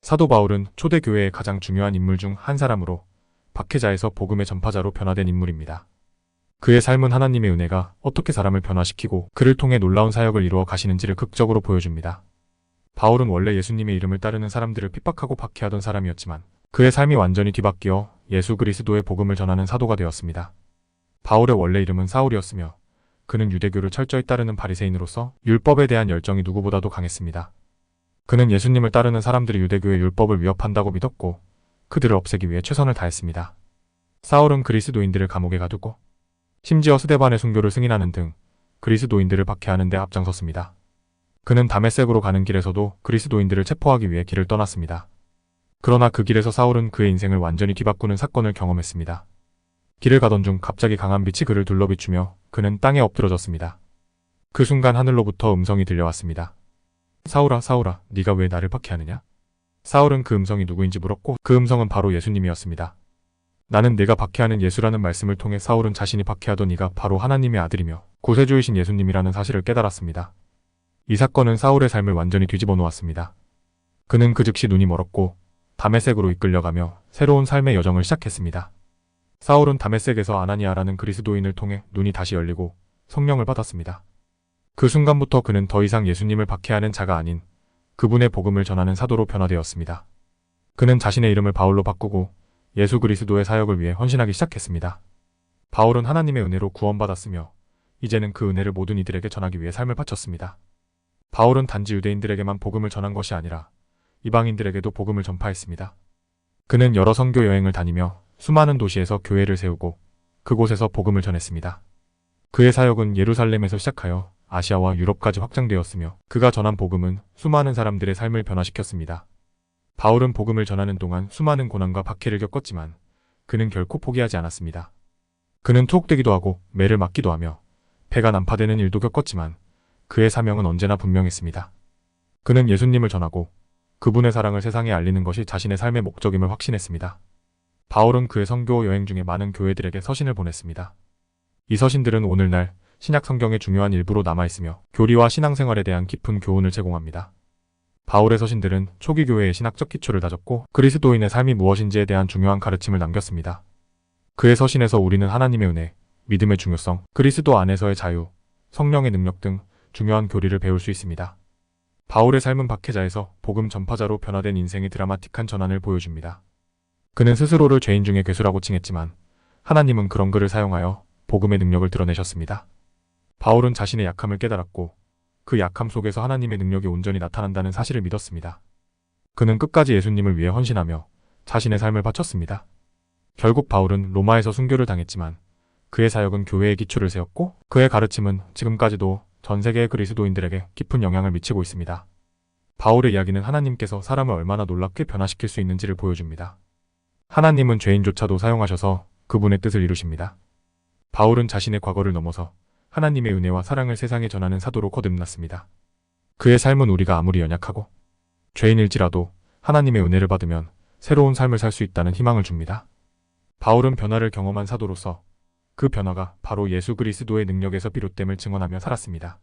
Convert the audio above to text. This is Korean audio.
사도 바울은 초대교회의 가장 중요한 인물 중 한 사람으로 박해자에서 복음의 전파자로 변화된 인물입니다. 그의 삶은 하나님의 은혜가 어떻게 사람을 변화시키고 그를 통해 놀라운 사역을 이루어 가시는지를 극적으로 보여줍니다. 바울은 원래 예수님의 이름을 따르는 사람들을 핍박하고 박해하던 사람이었지만 그의 삶이 완전히 뒤바뀌어 예수 그리스도의 복음을 전하는 사도가 되었습니다. 바울의 원래 이름은 사울이었으며 그는 유대교를 철저히 따르는 바리새인으로서 율법에 대한 열정이 누구보다도 강했습니다. 그는 예수님을 따르는 사람들이 유대교의 율법을 위협한다고 믿었고 그들을 없애기 위해 최선을 다했습니다. 사울은 그리스도인들을 감옥에 가두고 심지어 스데반의 순교를 승인하는 등 그리스도인들을 박해하는 데 앞장섰습니다. 그는 다메섹으로 가는 길에서도 그리스도인들을 체포하기 위해 길을 떠났습니다. 그러나 그 길에서 사울은 그의 인생을 완전히 뒤바꾸는 사건을 경험했습니다. 길을 가던 중 갑자기 강한 빛이 그를 둘러비추며 그는 땅에 엎드러졌습니다. 그 순간 하늘로부터 음성이 들려왔습니다. 사울아, 사울아, 네가 왜 나를 박해하느냐? 사울은 그 음성이 누구인지 물었고 그 음성은 바로 예수님이었습니다. 나는 네가 박해하는 예수라는 말씀을 통해 사울은 자신이 박해하던 이가 바로 하나님의 아들이며 구세주이신 예수님이라는 사실을 깨달았습니다. 이 사건은 사울의 삶을 완전히 뒤집어 놓았습니다. 그는 그 즉시 눈이 멀었고 다메섹으로 이끌려가며 새로운 삶의 여정을 시작했습니다. 사울은 다메섹에서 아나니아라는 그리스도인을 통해 눈이 다시 열리고 성령을 받았습니다. 그 순간부터 그는 더 이상 예수님을 박해하는 자가 아닌 그분의 복음을 전하는 사도로 변화되었습니다. 그는 자신의 이름을 바울로 바꾸고 예수 그리스도의 사역을 위해 헌신하기 시작했습니다. 바울은 하나님의 은혜로 구원받았으며 이제는 그 은혜를 모든 이들에게 전하기 위해 삶을 바쳤습니다. 바울은 단지 유대인들에게만 복음을 전한 것이 아니라 이방인들에게도 복음을 전파했습니다. 그는 여러 선교 여행을 다니며 수많은 도시에서 교회를 세우고 그곳에서 복음을 전했습니다. 그의 사역은 예루살렘에서 시작하여 아시아와 유럽까지 확장되었으며 그가 전한 복음은 수많은 사람들의 삶을 변화시켰습니다. 바울은 복음을 전하는 동안 수많은 고난과 박해를 겪었지만 그는 결코 포기하지 않았습니다. 그는 투옥되기도 하고 매를 맞기도 하며 배가 난파되는 일도 겪었지만 그의 사명은 언제나 분명했습니다. 그는 예수님을 전하고 그분의 사랑을 세상에 알리는 것이 자신의 삶의 목적임을 확신했습니다. 바울은 그의 선교 여행 중에 많은 교회들에게 서신을 보냈습니다. 이 서신들은 오늘날 신약 성경의 중요한 일부로 남아있으며 교리와 신앙생활에 대한 깊은 교훈을 제공합니다. 바울의 서신들은 초기 교회의 신학적 기초를 다졌고 그리스도인의 삶이 무엇인지에 대한 중요한 가르침을 남겼습니다. 그의 서신에서 우리는 하나님의 은혜, 믿음의 중요성, 그리스도 안에서의 자유, 성령의 능력 등 중요한 교리를 배울 수 있습니다. 바울의 삶은 박해자에서 복음 전파자로 변화된 인생의 드라마틱한 전환을 보여줍니다. 그는 스스로를 죄인 중의 괴수라고 칭했지만 하나님은 그런 그를 사용하여 복음의 능력을 드러내셨습니다. 바울은 자신의 약함을 깨달았고 그 약함 속에서 하나님의 능력이 온전히 나타난다는 사실을 믿었습니다. 그는 끝까지 예수님을 위해 헌신하며 자신의 삶을 바쳤습니다. 결국 바울은 로마에서 순교를 당했지만 그의 사역은 교회의 기초를 세웠고 그의 가르침은 지금까지도 전 세계의 그리스도인들에게 깊은 영향을 미치고 있습니다. 바울의 이야기는 하나님께서 사람을 얼마나 놀랍게 변화시킬 수 있는지를 보여줍니다. 하나님은 죄인조차도 사용하셔서 그분의 뜻을 이루십니다. 바울은 자신의 과거를 넘어서 하나님의 은혜와 사랑을 세상에 전하는 사도로 거듭났습니다. 그의 삶은 우리가 아무리 연약하고 죄인일지라도 하나님의 은혜를 받으면 새로운 삶을 살 수 있다는 희망을 줍니다. 바울은 변화를 경험한 사도로서 그 변화가 바로 예수 그리스도의 능력에서 비롯됨을 증언하며 살았습니다.